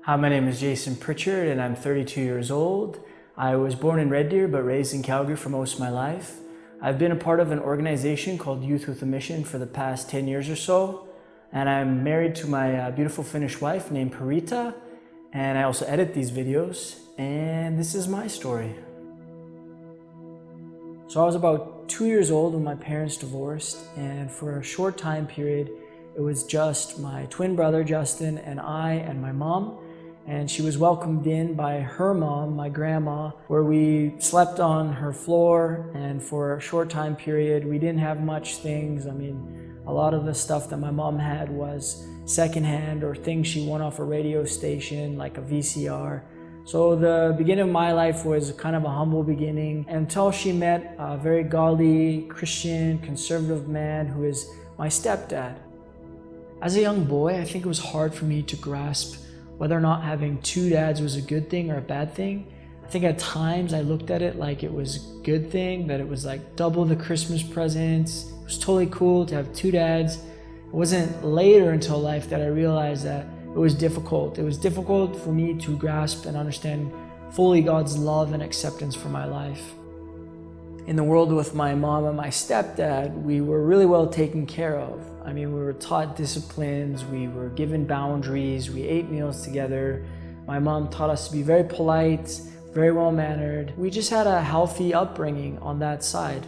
Hi, my name is Jason Pritchard and I'm 32 years old. I was born in Red Deer but raised in Calgary for most of my life. I've been a part of an organization called Youth with a Mission for the past 10 years or so. And I'm married to my beautiful Finnish wife named Parita. And I also edit these videos. And this is my story. So I was about 2 years old when my parents divorced, and for a short time period, it was just my twin brother, Justin, and I and my mom. And she was welcomed in by her mom, my grandma, where we slept on her floor. And for a short time period, we didn't have much things. I mean, a lot of the stuff that my mom had was secondhand or things she won off a radio station, like a VCR. So the beginning of my life was kind of a humble beginning until she met a very godly, Christian, conservative man who is my stepdad. As a young boy, I think it was hard for me to grasp whether or not having two dads was a good thing or a bad thing. I think at times I looked at it like it was a good thing, that it was like double the Christmas presents. It was totally cool to have two dads. It wasn't later until life that I realized that it was difficult. It was difficult for me to grasp and understand fully God's love and acceptance for my life. In the world with my mom and my stepdad, we were really well taken care of. I mean, we were taught disciplines, we were given boundaries, we ate meals together. My mom taught us to be very polite, very well-mannered. We just had a healthy upbringing on that side.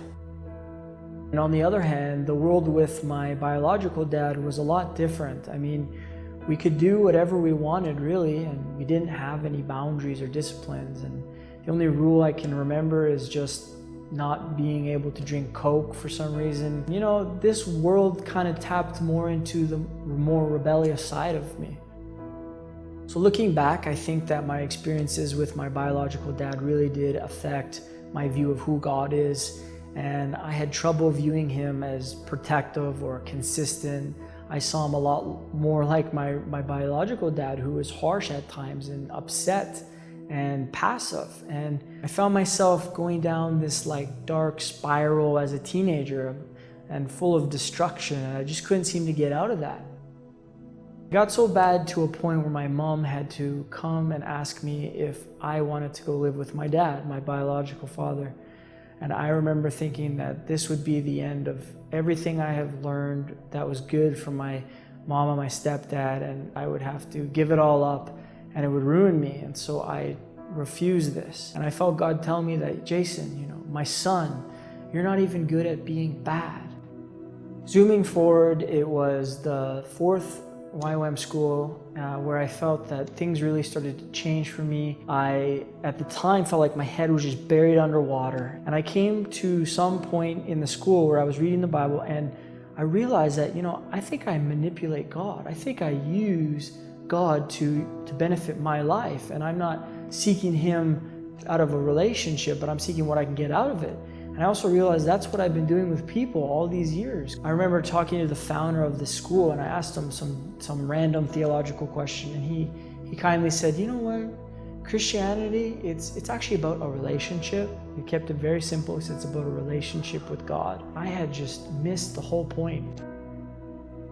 And on the other hand, the world with my biological dad was a lot different. I mean, we could do whatever we wanted, really, and we didn't have any boundaries or disciplines. And the only rule I can remember is just not being able to drink Coke for some reason. You know, this world kind of tapped more into the more rebellious side of me. So looking back, I think that my experiences with my biological dad really did affect my view of who God is. And I had trouble viewing him as protective or consistent. I saw him a lot more like my biological dad, who was harsh at times and upset and passive. And I found myself going down this like dark spiral as a teenager and full of destruction, and I just couldn't seem to get out of that. It got so bad to a point where my mom had to come and ask me if I wanted to go live with my dad, my biological father. And I remember thinking that this would be the end of everything I have learned that was good from my mom and my stepdad, and I would have to give it all up and it would ruin me. And so I refused this. And I felt God tell me that, Jason, you know, my son, you're not even good at being bad. Zooming forward, it was the fourth YWAM school where I felt that things really started to change for me. I, at the time, felt like my head was just buried underwater. And I came to some point in the school where I was reading the Bible, and I realized that, you know, I think I manipulate God. I think I use God to benefit my life. And I'm not seeking Him out of a relationship, but I'm seeking what I can get out of it. And I also realized that's what I've been doing with people all these years. I remember talking to the founder of the school, and I asked him some random theological question, and he kindly said, you know what, Christianity, it's actually about a relationship. He kept it very simple. He said it's about a relationship with God. I had just missed the whole point.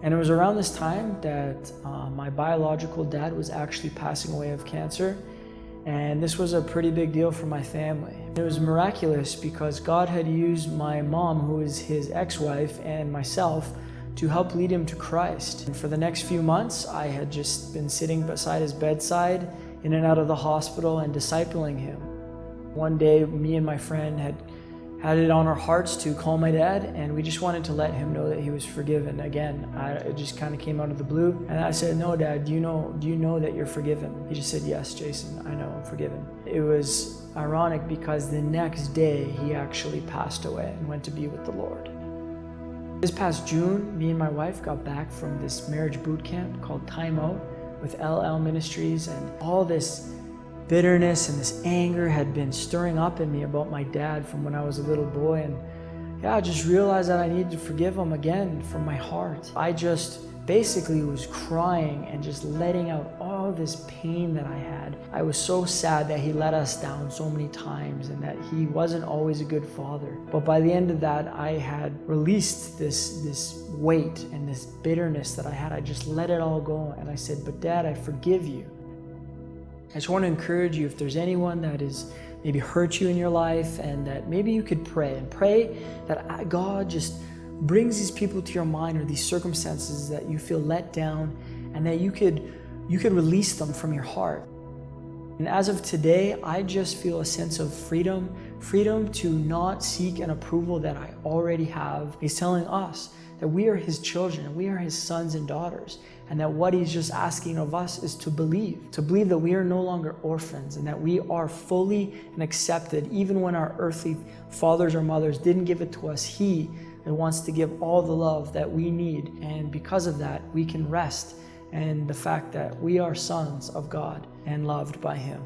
And it was around this time that my biological dad was actually passing away of cancer. And this was a pretty big deal for my family. It was miraculous because God had used my mom, who is his ex-wife, and myself to help lead him to Christ. And for the next few months, I had just been sitting beside his bedside, in and out of the hospital, and discipling him. One day, me and my friend had it on our hearts to call my dad, and we just wanted to let him know that he was forgiven. Again, it just kind of came out of the blue. And I said, no, Dad, do you know that you're forgiven? He just said, yes, Jason, I know I'm forgiven. It was ironic because the next day he actually passed away and went to be with the Lord. This past June, me and my wife got back from this marriage boot camp called Time Out with LL Ministries, and all this bitterness and this anger had been stirring up in me about my dad from when I was a little boy. And yeah, I just realized that I needed to forgive him again from my heart. I just basically was crying and just letting out all this pain that I had. I was so sad that he let us down so many times and that he wasn't always a good father. But by the end of that, I had released this weight and this bitterness that I had. I just let it all go, and I said, but Dad, I forgive you. I just want to encourage you, if there's anyone that is maybe hurt you in your life, and that maybe you could pray that God just brings these people to your mind, or these circumstances that you feel let down, and that you could release them from your heart. And as of today, I just feel a sense of freedom to not seek an approval that I already have. He's telling us that we are His children, and we are His sons and daughters, and that what He's just asking of us is to believe that we are no longer orphans, and that we are fully and accepted. Even when our earthly fathers or mothers didn't give it to us, He wants to give all the love that we need, and because of that, we can rest in the fact that we are sons of God and loved by Him.